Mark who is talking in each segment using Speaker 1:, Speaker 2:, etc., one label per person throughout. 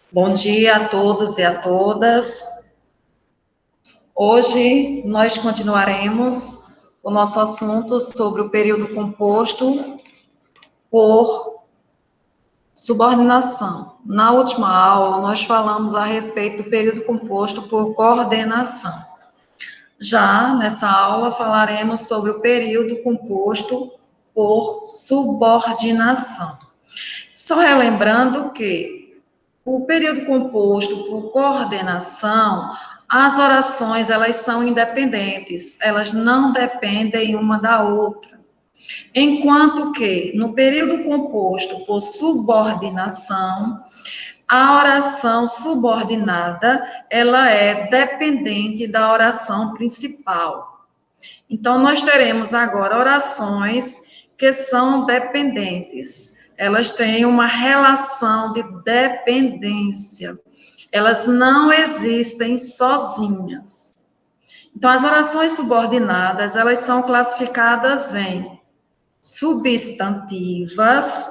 Speaker 1: Bom dia a todos e a todas. Hoje nós continuaremos o nosso assunto sobre o período composto por subordinação. Na última aula, nós falamos a respeito do período composto por coordenação. Já nessa aula, falaremos sobre o período composto por subordinação. Só relembrando que o período composto por coordenação, as orações, elas são independentes, elas não dependem uma da outra. Enquanto que, no período composto por subordinação, a oração subordinada, ela é dependente da oração principal. Então, nós teremos agora orações que são dependentes. Elas têm uma relação de dependência. Elas não existem sozinhas. Então, as orações subordinadas, elas são classificadas em substantivas,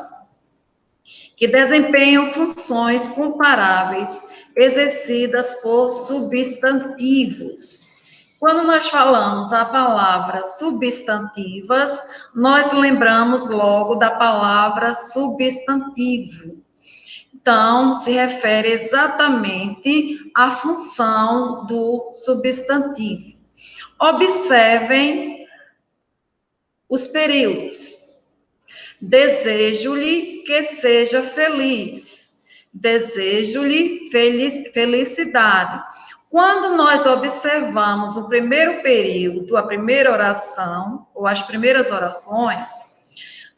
Speaker 1: que desempenham funções comparáveis exercidas por substantivos. Quando nós falamos a palavra substantivas, nós lembramos logo da palavra substantivo. Então, se refere exatamente à função do substantivo. Observem os períodos. Desejo-lhe que seja feliz. Desejo-lhe felicidade. Quando nós observamos o primeiro período, a primeira oração, ou as primeiras orações,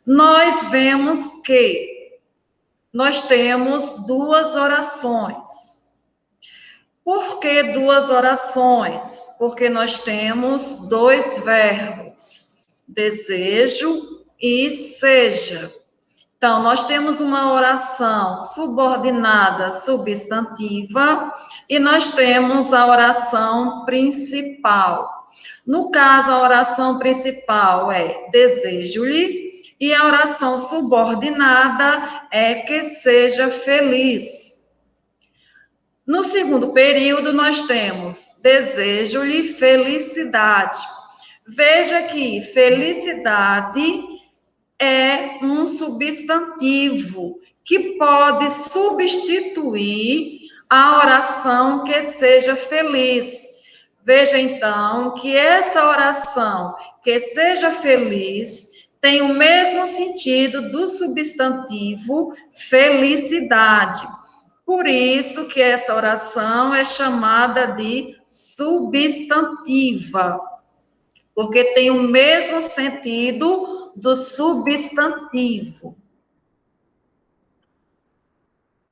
Speaker 1: nós vemos que nós temos duas orações. Por que duas orações? Porque nós temos dois verbos, desejo e seja. Então, nós temos uma oração subordinada substantiva e nós temos a oração principal. No caso, a oração principal é desejo-lhe e a oração subordinada é que seja feliz. No segundo período, nós temos desejo-lhe felicidade. Veja que felicidade é um substantivo que pode substituir a oração que seja feliz. Veja, então, que essa oração que seja feliz tem o mesmo sentido do substantivo felicidade. Por isso que essa oração é chamada de substantiva, porque tem o mesmo sentido do substantivo.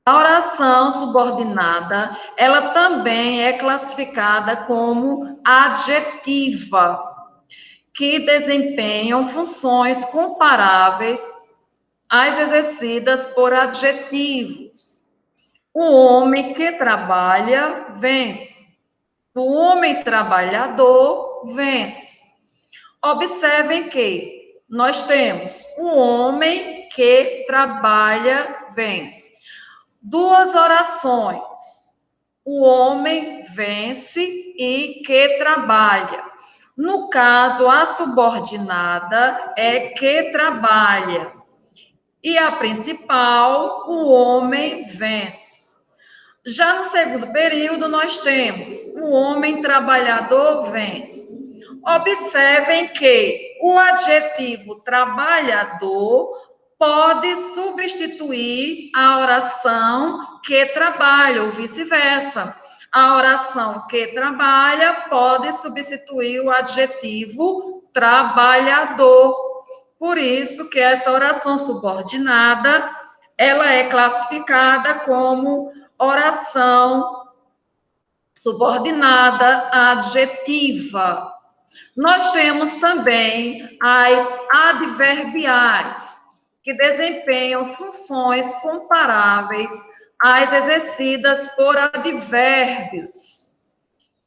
Speaker 1: A oração subordinada, ela também é classificada como adjetiva, que desempenham funções comparáveis às exercidas por adjetivos. O homem que trabalha, vence. O homem trabalhador, vence. Observem que nós temos o homem que trabalha, vence. Duas orações. O homem vence e que trabalha. No caso, a subordinada é que trabalha. E a principal, o homem vence. Já no segundo período, nós temos o homem trabalhador vence. Observem que o adjetivo trabalhador pode substituir a oração que trabalha, ou vice-versa. A oração que trabalha pode substituir o adjetivo trabalhador. Por isso que essa oração subordinada, ela é classificada como oração subordinada adjetiva. Nós temos também as adverbiais, que desempenham funções comparáveis às exercidas por advérbios,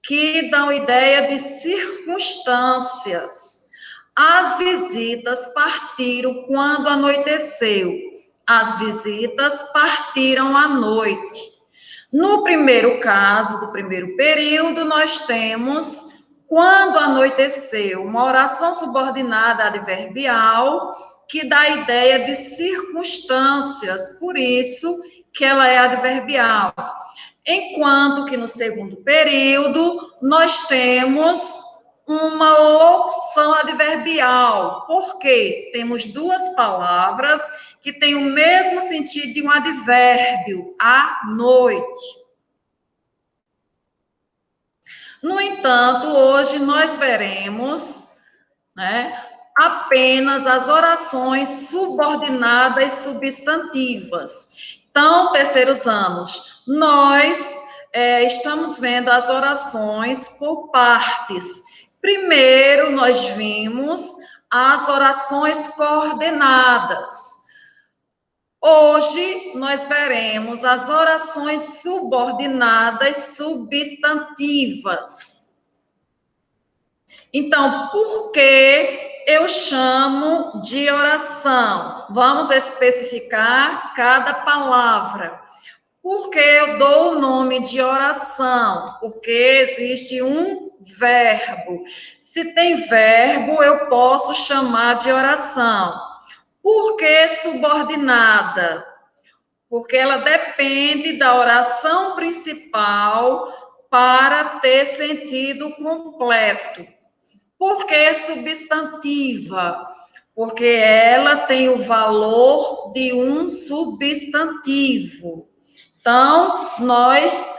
Speaker 1: que dão ideia de circunstâncias. As visitas partiram quando anoiteceu. As visitas partiram à noite. No primeiro caso, do primeiro período, nós temos quando anoiteceu, uma oração subordinada adverbial que dá a ideia de circunstâncias, por isso que ela é adverbial. Enquanto que no segundo período, nós temos uma locução adverbial, porque temos duas palavras que têm o mesmo sentido de um advérbio, à noite. No entanto, hoje nós veremos, né, apenas as orações subordinadas substantivas. Então, terceiros anos, nós estamos vendo as orações por partes. Primeiro, nós vimos as orações coordenadas. Hoje, nós veremos as orações subordinadas substantivas. Então, por que eu chamo de oração? Vamos especificar cada palavra. Por que eu dou o nome de oração? Porque existe um verbo. Se tem verbo, eu posso chamar de oração. Por que subordinada? Porque ela depende da oração principal para ter sentido completo. Por que substantiva? Porque ela tem o valor de um substantivo. Então, nós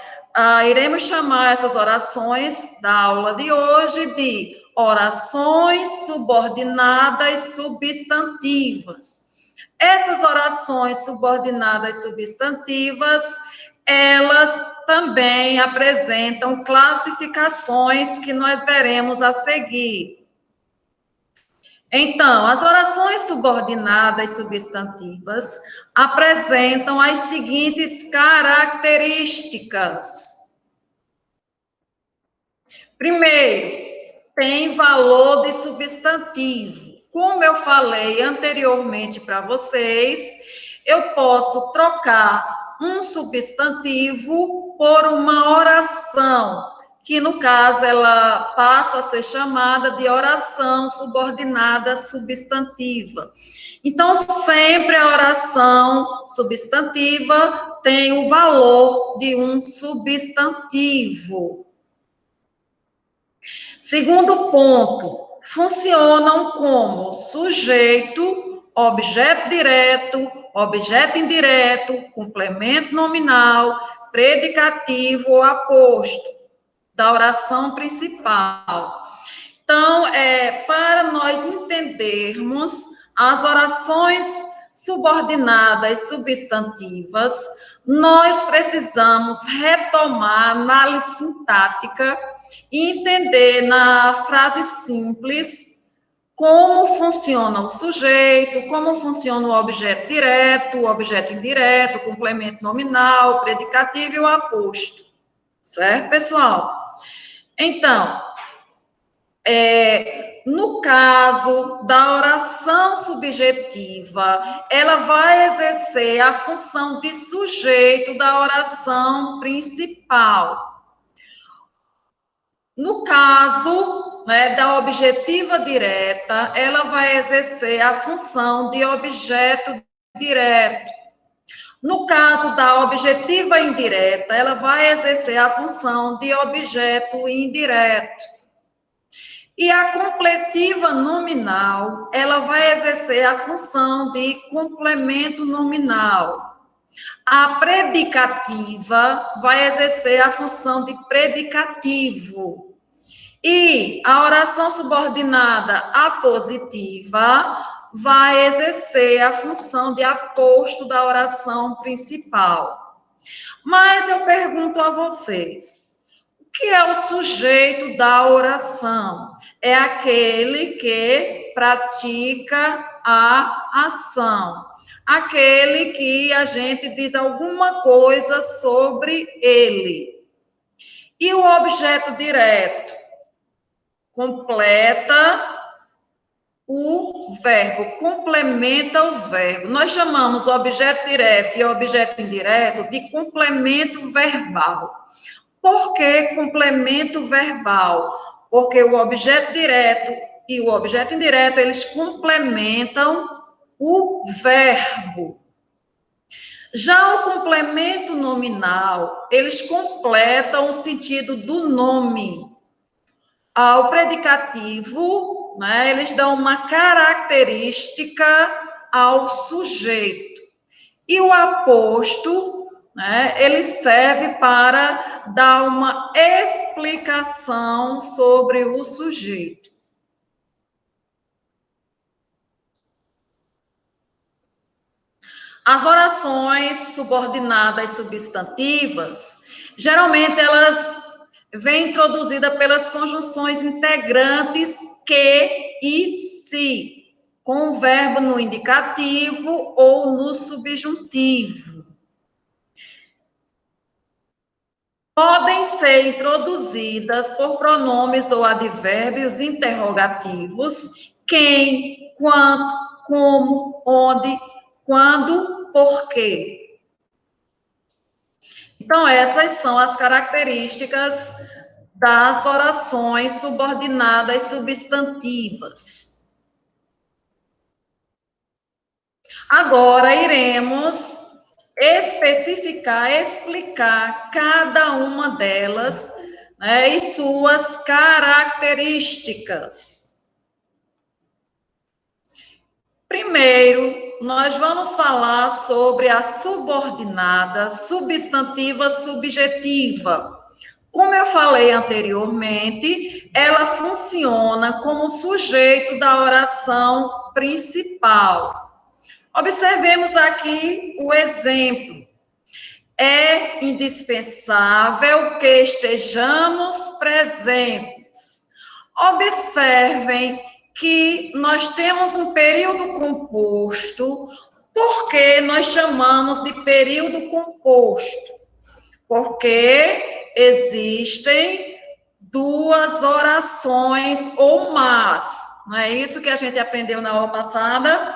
Speaker 1: iremos chamar essas orações da aula de hoje de orações subordinadas substantivas. Essas orações subordinadas substantivas, elas também apresentam classificações que nós veremos a seguir. Então, as orações subordinadas substantivas apresentam as seguintes características. Primeiro, tem valor de substantivo. Como eu falei anteriormente para vocês, eu posso trocar um substantivo por uma oração, que no caso ela passa a ser chamada de oração subordinada substantiva. Então, sempre a oração substantiva tem o valor de um substantivo. Segundo ponto, funcionam como sujeito, objeto direto, objeto indireto, complemento nominal, predicativo ou aposto da oração principal. Então, para nós entendermos as orações subordinadas substantivas, nós precisamos retomar a análise sintática e entender na frase simples como funciona o sujeito, como funciona o objeto direto, o objeto indireto, o complemento nominal, o predicativo e o aposto. Certo, pessoal? Então, no caso da oração subjetiva, ela vai exercer a função de sujeito da oração principal. No caso, né, da objetiva direta, ela vai exercer a função de objeto direto. No caso da objetiva indireta, ela vai exercer a função de objeto indireto. E a completiva nominal, ela vai exercer a função de complemento nominal. A predicativa vai exercer a função de predicativo. E a oração subordinada apositiva vai exercer a função de aposto da oração principal. Mas eu pergunto a vocês, o que é o sujeito da oração? É aquele que pratica a ação, aquele que a gente diz alguma coisa sobre ele. E o objeto direto? Completa o verbo, complementa o verbo. Nós chamamos objeto direto e objeto indireto de complemento verbal. Por que complemento verbal? Porque o objeto direto e o objeto indireto, eles complementam o verbo. Já o complemento nominal, eles completam o sentido do nome. Ao predicativo, né, eles dão uma característica ao sujeito. E o aposto, né, ele serve para dar uma explicação sobre o sujeito. As orações subordinadas substantivas, geralmente elas vêm introduzidas pelas conjunções integrantes que e se, com o verbo no indicativo ou no subjuntivo. Podem ser introduzidas por pronomes ou advérbios interrogativos: quem, quanto, como, onde, quando, por quê. Então, essas são as características das orações subordinadas substantivas. Agora, iremos especificar, explicar cada uma delas, né, e suas características. Primeiro, nós vamos falar sobre a subordinada substantiva subjetiva. Como eu falei anteriormente, ela funciona como sujeito da oração principal. Observemos aqui o exemplo. É indispensável que estejamos presentes. Observem que nós temos um período composto. Por que nós chamamos de período composto? Porque existem duas orações ou mais. Não é isso que a gente aprendeu na aula passada?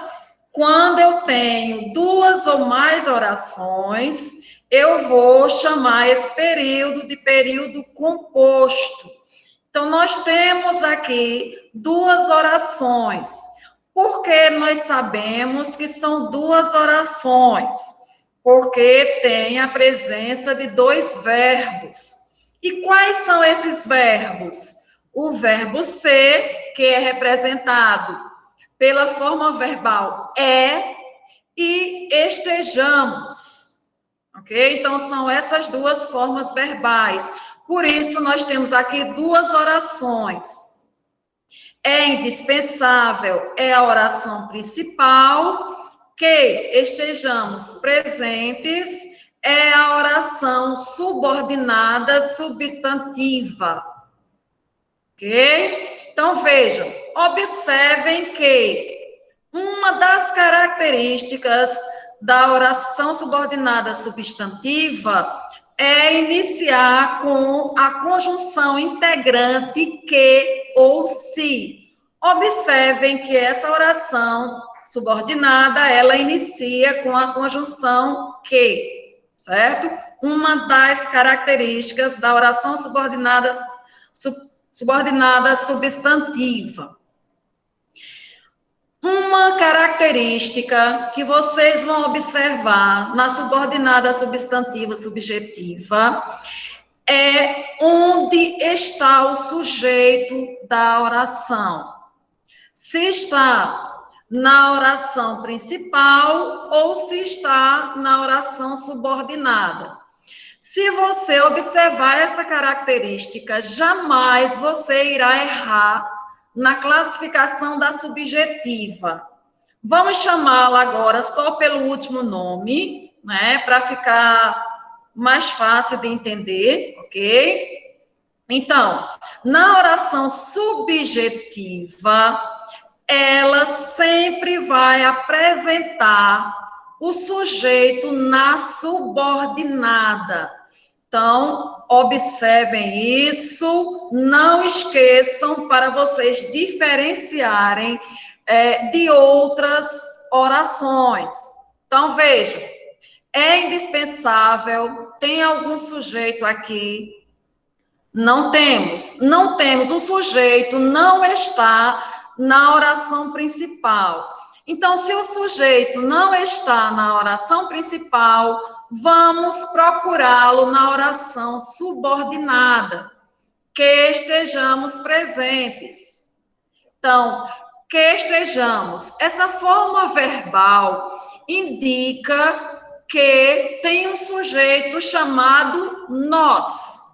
Speaker 1: Quando eu tenho duas ou mais orações, eu vou chamar esse período de período composto. Então, nós temos aqui duas orações. Por que nós sabemos que são duas orações? Porque tem a presença de dois verbos. E quais são esses verbos? O verbo ser, que é representado pela forma verbal é, e estejamos. Ok? Então, são essas duas formas verbais. Por isso, nós temos aqui duas orações. É indispensável, é a oração principal, que estejamos presentes, é a oração subordinada substantiva. Ok? Então, vejam, observem que uma das características da oração subordinada substantiva é iniciar com a conjunção integrante que ou se. Observem que essa oração subordinada, ela inicia com a conjunção que, certo? Uma das características da oração subordinada substantiva. Uma característica que vocês vão observar na subordinada substantiva subjetiva é onde está o sujeito da oração. Se está na oração principal ou se está na oração subordinada. Se você observar essa característica, jamais você irá errar na classificação da subjetiva. Vamos chamá-la agora só pelo último nome, né, para ficar mais fácil de entender, ok? Então, na oração subjetiva, ela sempre vai apresentar o sujeito na subordinada. Então, observem isso, não esqueçam para vocês diferenciarem de outras orações. Então, veja, é indispensável, tem algum sujeito aqui? Não temos, não temos, o sujeito não está na oração principal. Então, se o sujeito não está na oração principal, vamos procurá-lo na oração subordinada, que estejamos presentes. Então, que estejamos. Essa forma verbal indica que tem um sujeito chamado nós.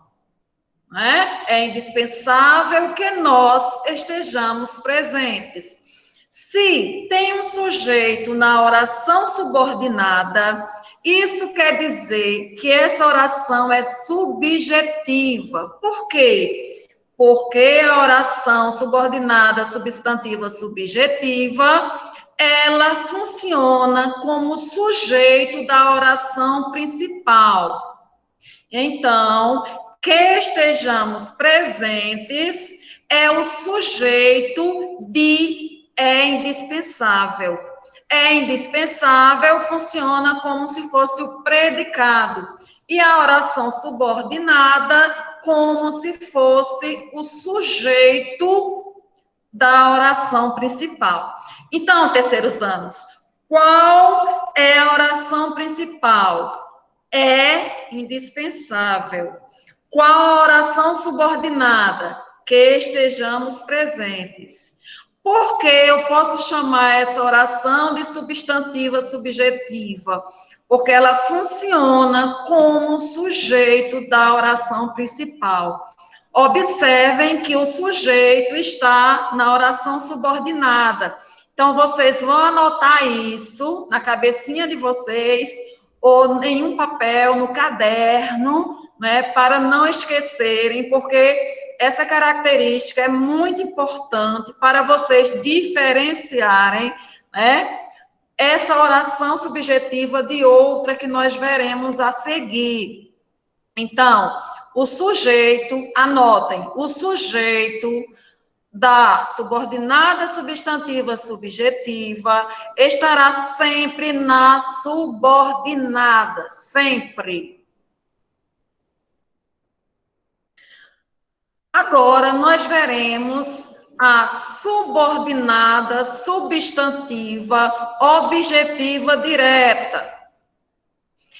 Speaker 1: Né? É indispensável que nós estejamos presentes. Se tem um sujeito na oração subordinada, isso quer dizer que essa oração é subjetiva. Por quê? Porque a oração subordinada substantiva subjetiva, ela funciona como sujeito da oração principal. Então, que estejamos presentes é o sujeito de é indispensável. É indispensável funciona como se fosse o predicado. E a oração subordinada como se fosse o sujeito da oração principal. Então, terceiros anos, qual é a oração principal? É indispensável. Qual a oração subordinada? Que estejamos presentes. Por que eu posso chamar essa oração de substantiva subjetiva? Porque ela funciona como sujeito da oração principal. Observem que o sujeito está na oração subordinada. Então, vocês vão anotar isso na cabecinha de vocês, ou em um papel, no caderno, né, para não esquecerem, porque essa característica é muito importante para vocês diferenciarem, né, essa oração subjetiva de outra que nós veremos a seguir. Então, o sujeito, anotem, o sujeito da subordinada substantiva subjetiva estará sempre na subordinada, sempre. Agora, nós veremos a subordinada substantiva objetiva direta.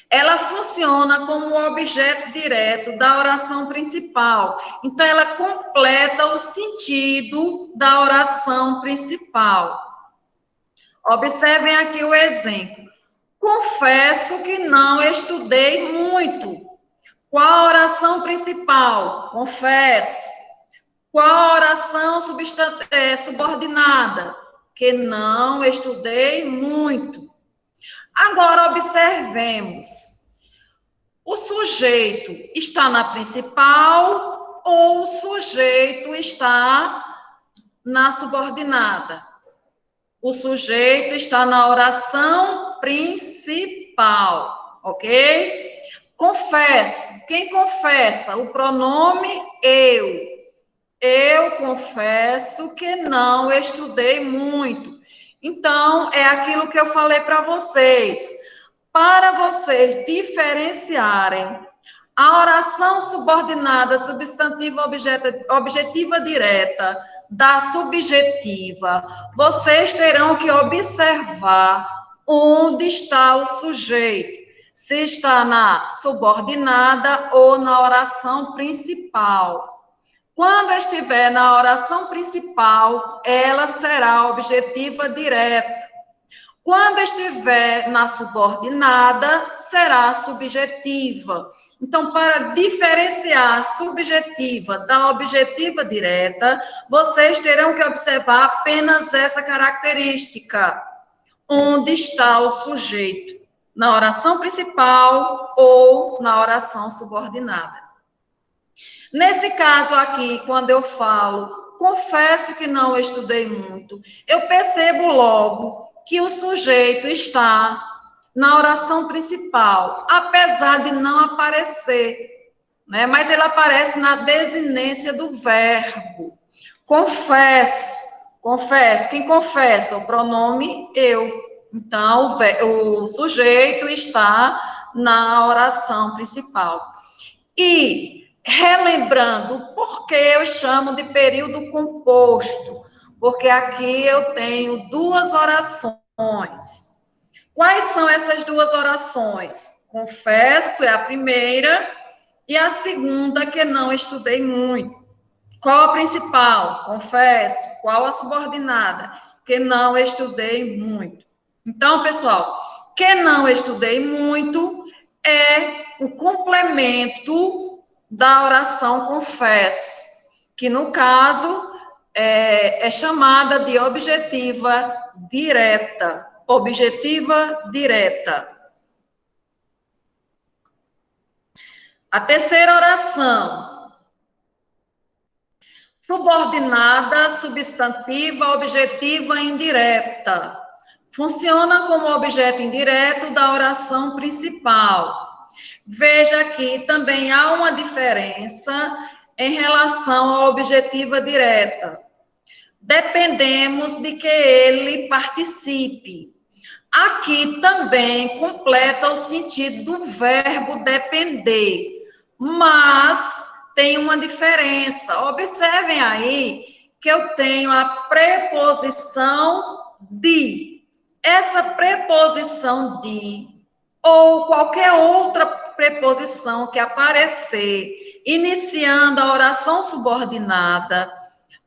Speaker 1: Ela funciona como o objeto direto da oração principal. Então, ela completa o sentido da oração principal. Observem aqui o exemplo. Confesso que não estudei muito. Qual a oração principal? Confesso. Qual a oração subordinada? Que não estudei muito. Agora, observemos. O sujeito está na principal ou o sujeito está na subordinada? O sujeito está na oração principal, ok? Confesso. Quem confessa? O pronome eu. Eu confesso que não estudei muito. Então, é aquilo que eu falei para vocês. Para vocês diferenciarem a oração subordinada substantiva objetiva direta da subjetiva, vocês terão que observar onde está o sujeito, se está na subordinada ou na oração principal. Quando estiver na oração principal, ela será objetiva direta. Quando estiver na subordinada, será subjetiva. Então, para diferenciar a subjetiva da objetiva direta, vocês terão que observar apenas essa característica. Onde está o sujeito? Na oração principal ou na oração subordinada. Nesse caso aqui, quando eu falo, confesso que não estudei muito, eu percebo logo que o sujeito está na oração principal, apesar de não aparecer, né? Mas ele aparece na desinência do verbo. Confesso. Confesso. Quem confessa? O pronome eu. Então, o sujeito está na oração principal. E, relembrando, por que eu chamo de período composto? Porque aqui eu tenho duas orações. Quais são essas duas orações? Confesso é a primeira, e a segunda, que não estudei muito. Qual a principal? Confesso. Qual a subordinada? Que não estudei muito. Então, pessoal, que não estudei muito é o complemento da oração confesso, que no caso é chamada de objetiva direta. Objetiva direta. A terceira oração, subordinada, substantiva, objetiva indireta. Funciona como objeto indireto da oração principal. Veja que também há uma diferença em relação à objetiva direta. Dependemos de que ele participe. Aqui também completa o sentido do verbo depender, mas tem uma diferença. Observem aí que eu tenho a preposição de. Essa preposição de, ou qualquer outra preposição que aparecer iniciando a oração subordinada,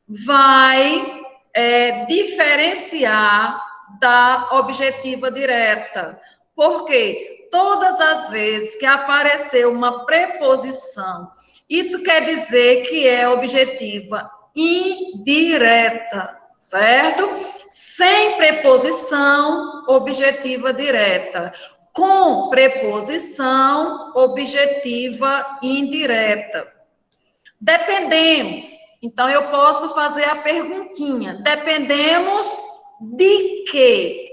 Speaker 1: vai diferenciar da objetiva direta. Porque todas as vezes que aparecer uma preposição, isso quer dizer que é objetiva indireta, certo? Sem preposição, objetiva direta. Com preposição, objetiva indireta. Dependemos. Então, eu posso fazer a perguntinha. Dependemos de quê?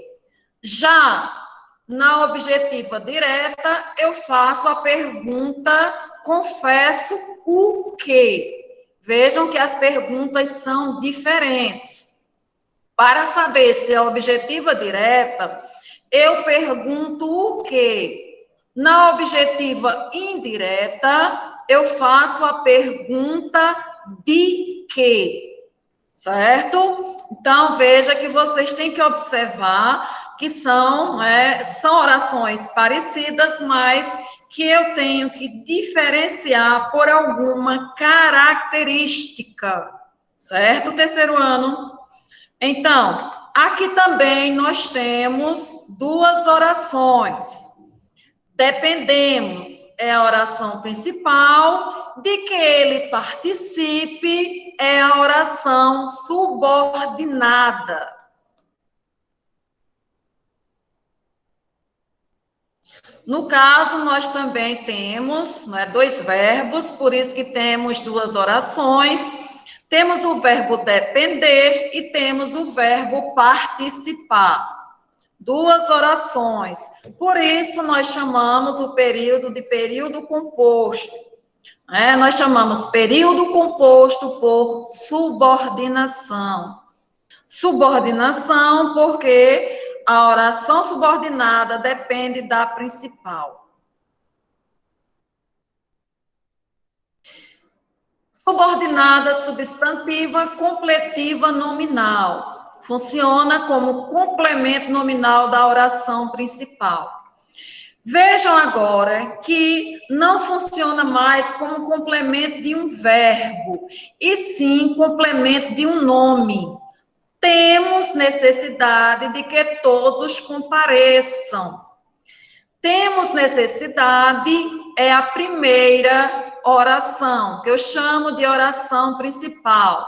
Speaker 1: Já na objetiva direta, eu faço a pergunta, confesso o quê? Vejam que as perguntas são diferentes. Para saber se é objetiva direta, eu pergunto o quê? Na objetiva indireta, eu faço a pergunta de quê? Certo? Então, veja que vocês têm que observar que são orações parecidas, mas que eu tenho que diferenciar por alguma característica. Certo, terceiro ano? Então, aqui também nós temos duas orações. Dependemos é a oração principal, de que ele participe é a oração subordinada. No caso, nós também temos dois verbos, por isso que temos duas orações. Temos o verbo depender e temos o verbo participar. Duas orações. Por isso, nós chamamos o período de período composto. Nós chamamos período composto por subordinação. Subordinação porque a oração subordinada depende da principal. Subordinada substantiva, completiva nominal. Funciona como complemento nominal da oração principal. Vejam agora que não funciona mais como complemento de um verbo, e sim complemento de um nome. Temos necessidade de que todos compareçam. Temos necessidade é a primeira oração, que eu chamo de oração principal.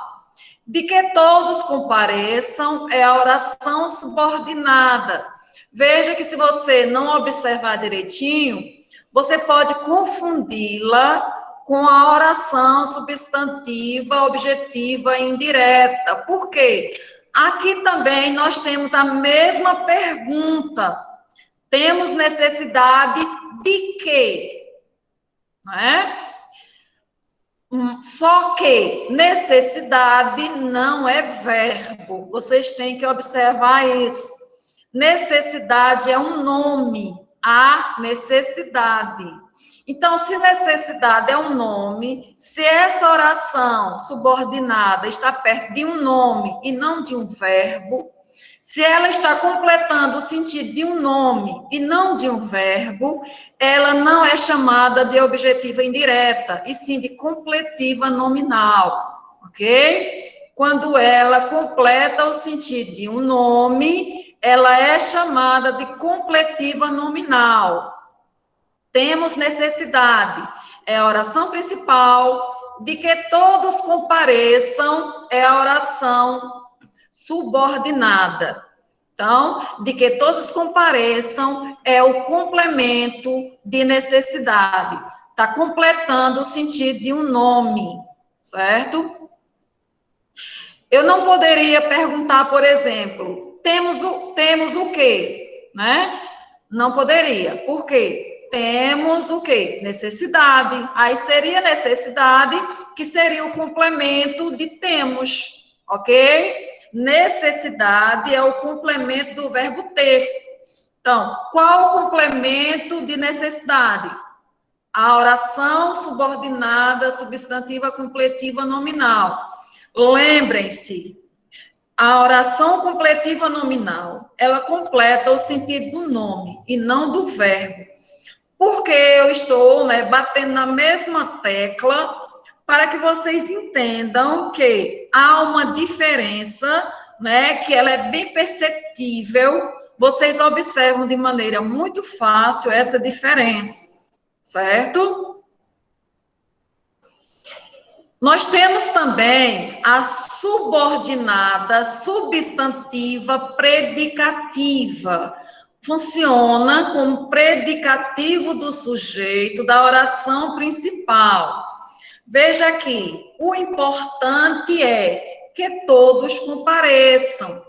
Speaker 1: De que todos compareçam é a oração subordinada. Veja que se você não observar direitinho, você pode confundi-la com a oração substantiva, objetiva e indireta. Por quê? Aqui também nós temos a mesma pergunta. Temos necessidade de quê? Só que necessidade não é verbo. Vocês têm que observar isso. Necessidade é um nome. A necessidade. Então, se necessidade é um nome, se essa oração subordinada está perto de um nome e não de um verbo, se ela está completando o sentido de um nome e não de um verbo, ela não é chamada de objetiva indireta, e sim de completiva nominal, ok? Quando ela completa o sentido de um nome, ela é chamada de completiva nominal. Temos necessidade, é a oração principal, de que todos compareçam, é a oração subordinada. Então, de que todos compareçam é o complemento de necessidade. Está completando o sentido de um nome, certo? Eu não poderia perguntar, por exemplo, temos o quê? Né? Não poderia. Por quê? Temos o quê? Necessidade. Aí seria necessidade, que seria o complemento de temos, ok? Necessidade é o complemento do verbo ter. Então, qual o complemento de necessidade? A oração subordinada, substantiva, completiva, nominal. Lembrem-se, a oração completiva nominal, ela completa o sentido do nome e não do verbo. Porque eu estou, batendo na mesma tecla para que vocês entendam que há uma diferença, que ela é bem perceptível. Vocês observam de maneira muito fácil essa diferença, certo? Nós temos também a subordinada substantiva predicativa. Funciona como predicativo do sujeito da oração principal. Veja aqui, o importante é que todos compareçam.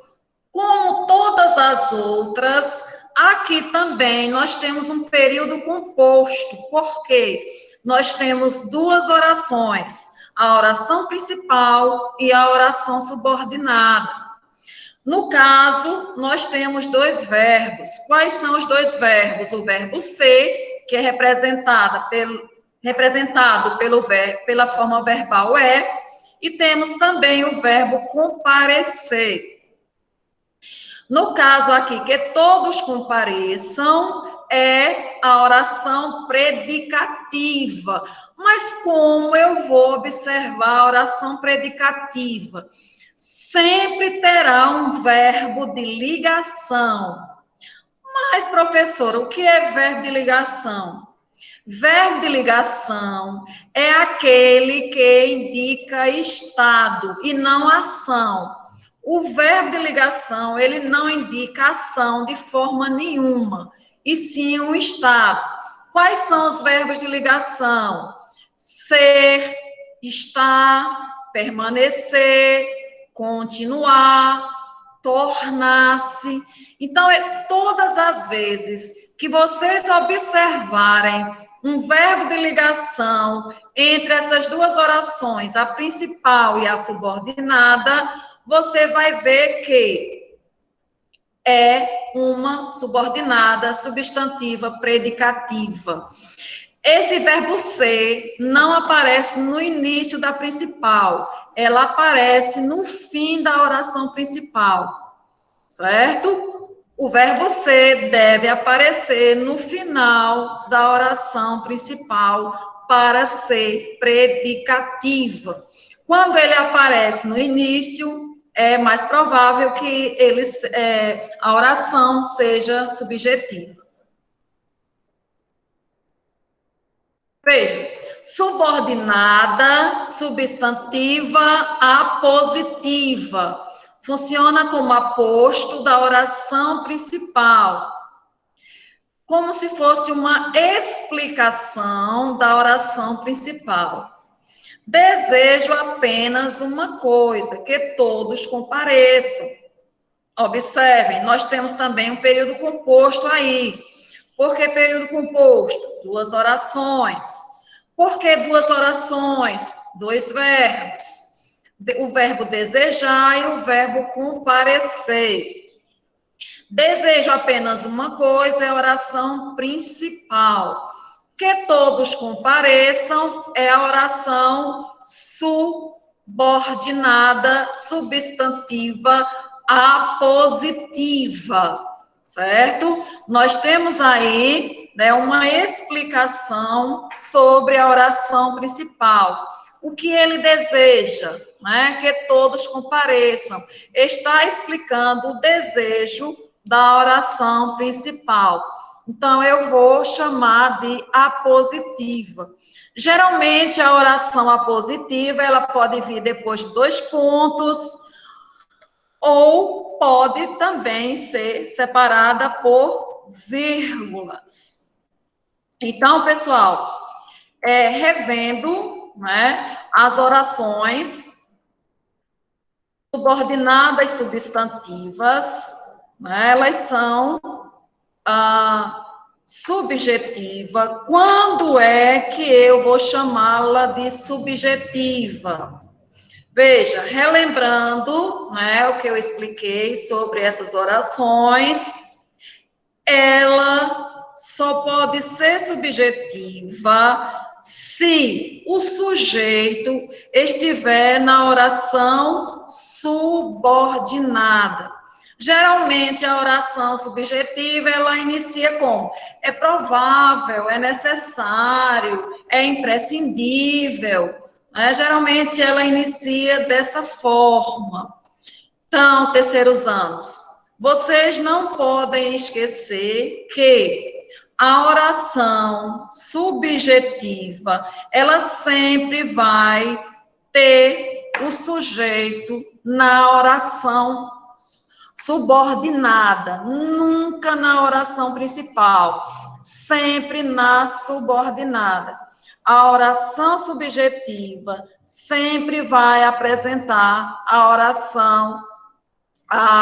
Speaker 1: Como todas as outras, aqui também nós temos um período composto, porque nós temos duas orações, a oração principal e a oração subordinada. No caso, nós temos dois verbos. Quais são os dois verbos? O verbo ser, que é representado pela forma verbal é, e temos também o verbo comparecer. No caso aqui, que todos compareçam, é a oração predicativa. Mas como eu vou observar a oração predicativa? Sempre terá um verbo de ligação. Mas, professora, o que é verbo de ligação? Verbo de ligação é aquele que indica estado e não ação. O verbo de ligação, ele não indica ação de forma nenhuma, e sim um estado. Quais são os verbos de ligação? Ser, estar, permanecer, continuar, tornar-se. Então, todas as vezes que vocês observarem um verbo de ligação entre essas duas orações, a principal e a subordinada, você vai ver que é uma subordinada substantiva predicativa. Esse verbo ser não aparece no início da principal, ela aparece no fim da oração principal, certo? O verbo ser deve aparecer no final da oração principal para ser predicativa. Quando ele aparece no início, é mais provável que a oração seja subjetiva. Veja, subordinada, substantiva, apositiva. Funciona como aposto da oração principal, como se fosse uma explicação da oração principal. Desejo apenas uma coisa, que todos compareçam. Observem, nós temos também um período composto aí. Por que período composto? Duas orações. Por que duas orações? dois verbos. O verbo desejar e o verbo comparecer. Desejo apenas uma coisa é a oração principal. Que todos compareçam é a oração subordinada, substantiva, apositiva, certo? Nós temos aí, né, uma explicação sobre a oração principal. O que ele deseja, né, que todos compareçam. Está explicando o desejo da oração principal. Então, eu vou chamar de apositiva. Geralmente, a oração apositiva, ela pode vir depois de dois pontos, ou pode também ser separada por vírgulas. Então, pessoal, revendo, né, as orações subordinadas substantivas, né, elas são subjetiva. Quando é que eu vou chamá-la de subjetiva? Veja, relembrando, né, o que eu expliquei sobre essas orações, ela só pode ser subjetiva se o sujeito estiver na oração subordinada. Geralmente, a oração subjetiva, ela inicia como? É provável, é necessário, é imprescindível. Né? Geralmente, ela inicia dessa forma. Então, terceiros anos, vocês não podem esquecer que a oração subjetiva, ela sempre vai ter o sujeito na oração subordinada, nunca na oração principal, sempre na subordinada. A oração subjetiva sempre vai apresentar a oração,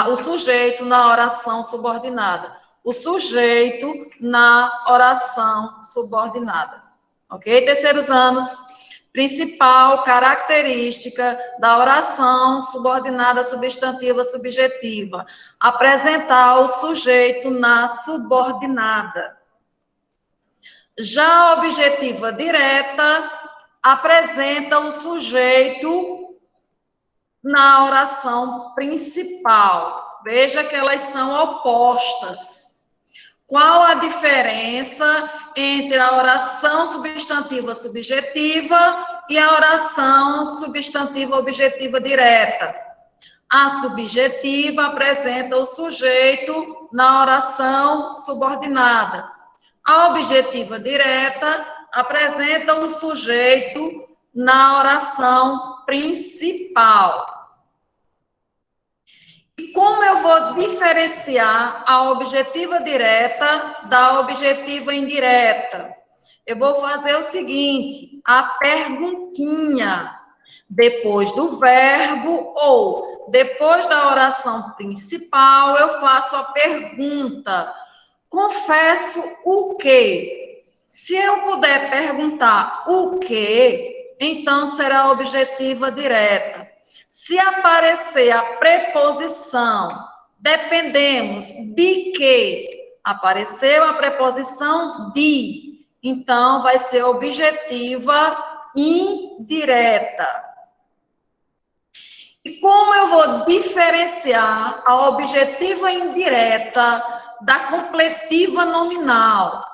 Speaker 1: o sujeito na oração subordinada, o sujeito na oração subordinada. Ok? Terceiros anos, principal característica da oração subordinada substantiva subjetiva, apresentar o sujeito na subordinada. Já a objetiva direta apresenta o sujeito na oração principal. Veja que elas são opostas. Qual a diferença entre a oração substantiva subjetiva e a oração substantiva objetiva direta? A subjetiva apresenta o sujeito na oração subordinada. A objetiva direta apresenta o sujeito na oração principal. E como eu vou diferenciar a objetiva direta da objetiva indireta? Eu vou fazer o seguinte, a perguntinha, depois do verbo ou depois da oração principal, eu faço a pergunta. Confesso o quê? Se eu puder perguntar o quê, então será objetiva direta. Se aparecer a preposição, dependemos de quê? Apareceu a preposição de, então vai ser objetiva indireta. E como eu vou diferenciar a objetiva indireta da completiva nominal?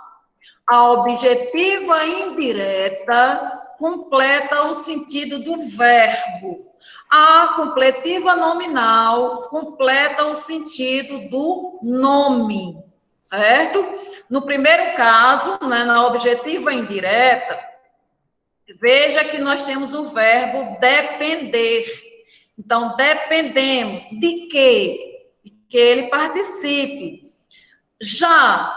Speaker 1: A objetiva indireta completa o sentido do verbo. A completiva nominal completa o sentido do nome, certo? No primeiro caso, né, na objetiva indireta, veja que nós temos o verbo depender. Então, dependemos de quê? De que ele participe. Já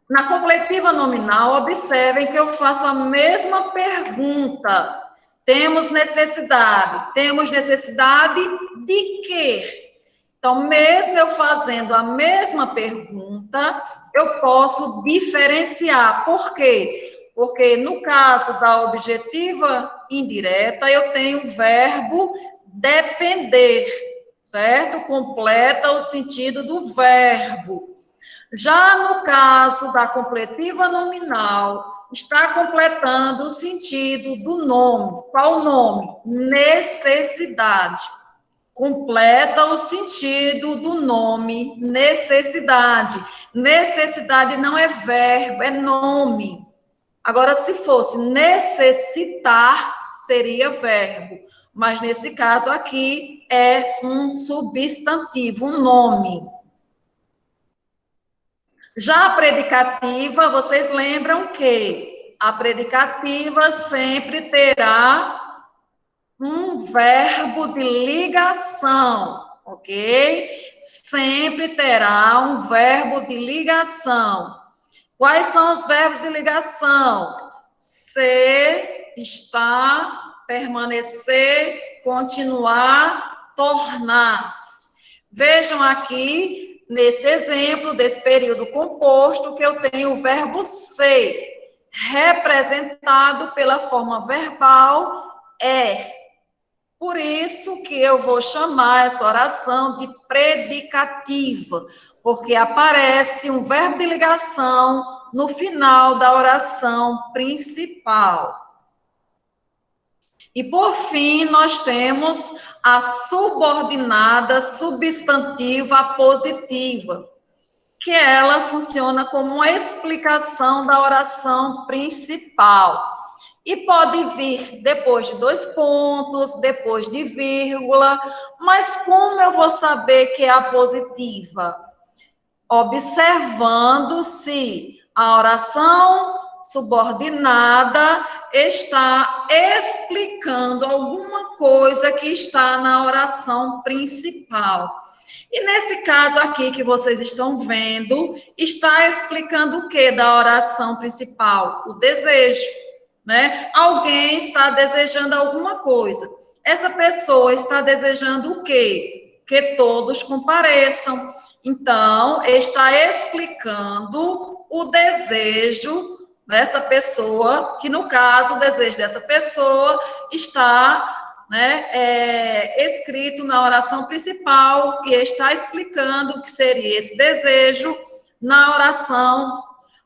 Speaker 1: na completiva nominal, observem que eu faço a mesma pergunta. Temos necessidade. Temos necessidade de quê? Então, mesmo eu fazendo a mesma pergunta, eu posso diferenciar. Por quê? Porque no caso da objetiva indireta, eu tenho o verbo depender, certo? Completa o sentido do verbo. Já no caso da completiva nominal, está completando o sentido do nome. Qual o nome? Necessidade. Completa o sentido do nome necessidade. Necessidade não é verbo, é nome. Agora, se fosse necessitar, seria verbo. Mas nesse caso aqui é um substantivo, um nome. Já a predicativa, vocês lembram que a predicativa sempre terá um verbo de ligação, ok? Sempre terá um verbo de ligação. Quais são os verbos de ligação? Ser, estar, permanecer, continuar, tornar-se. Vejam aqui, nesse exemplo desse período composto, que eu tenho o verbo ser, representado pela forma verbal é. Por isso que eu vou chamar essa oração de predicativa, porque aparece um verbo de ligação no final da oração principal. E, por fim, nós temos a subordinada substantiva positiva, que ela funciona como uma explicação da oração principal. E pode vir depois de 2 pontos, depois de vírgula, mas como eu vou saber que é a positiva? Observando se a oração subordinada está explicando alguma coisa que está na oração principal. E nesse caso aqui que vocês estão vendo, está explicando o que da oração principal? O desejo. Né? Alguém está desejando alguma coisa. Essa pessoa está desejando o quê? Que todos compareçam. Então, está explicando o desejo dessa pessoa, que no caso, o desejo dessa pessoa está, né, escrito na oração principal e está explicando o que seria esse desejo na oração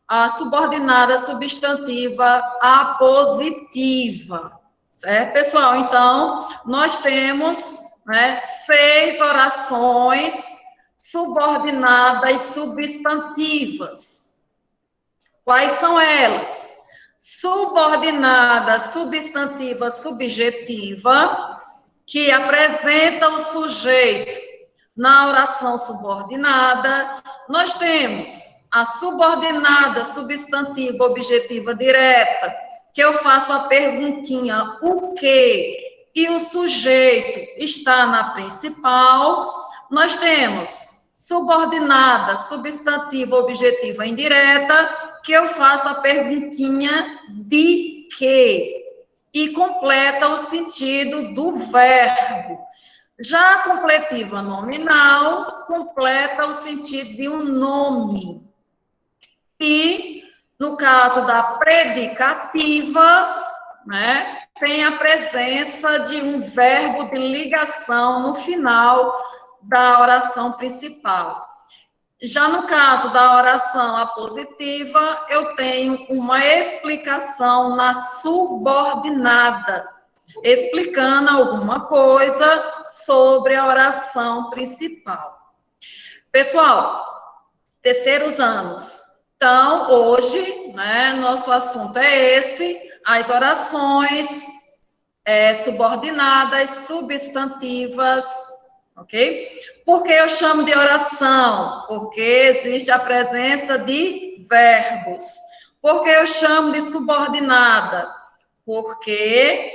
Speaker 1: a subordinada substantiva apositiva, certo, pessoal? Então, nós temos, né, 6 orações subordinadas substantivas. Quais são elas? Subordinada substantiva subjetiva, que apresenta o sujeito na oração subordinada. Nós temos a subordinada substantiva objetiva direta, que eu faço a perguntinha o quê? E o sujeito está na principal. Nós temos subordinada substantiva objetiva indireta, que eu faço a perguntinha de quê? E completa o sentido do verbo. Já a completiva nominal completa o sentido de um nome. E, no caso da predicativa, né, tem a presença de um verbo de ligação no final da oração principal. Já no caso da oração apositiva, eu tenho uma explicação na subordinada, explicando alguma coisa sobre a oração principal. Pessoal, terceiros anos. Então, hoje, né, nosso assunto é esse, as orações subordinadas, substantivas, ok? Por que eu chamo de oração? Porque existe a presença de verbos. Por que eu chamo de subordinada? Porque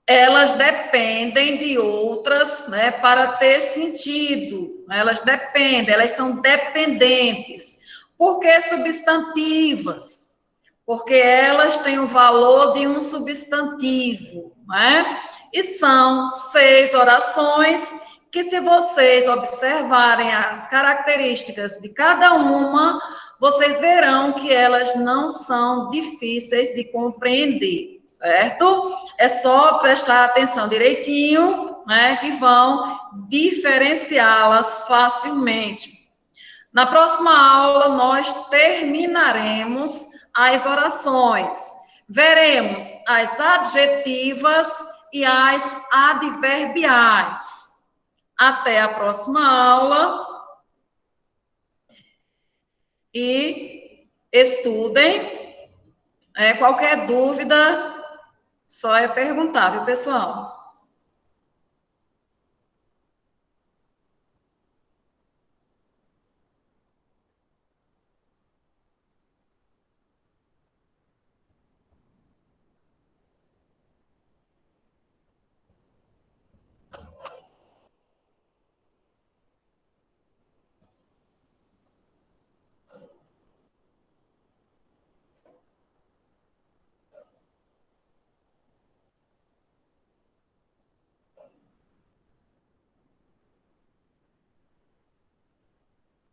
Speaker 1: elas dependem de outras, né, para ter sentido. Elas dependem, elas são dependentes. Por que substantivas? Porque elas têm o valor de um substantivo, né? E são 6 orações que, se vocês observarem as características de cada uma, vocês verão que elas não são difíceis de compreender, certo? É só prestar atenção direitinho, né, que vão diferenciá-las facilmente. Na próxima aula, nós terminaremos as orações. Veremos as adjetivas e as adverbiais. Até a próxima aula e estudem. Qualquer dúvida, só é perguntar, viu, pessoal?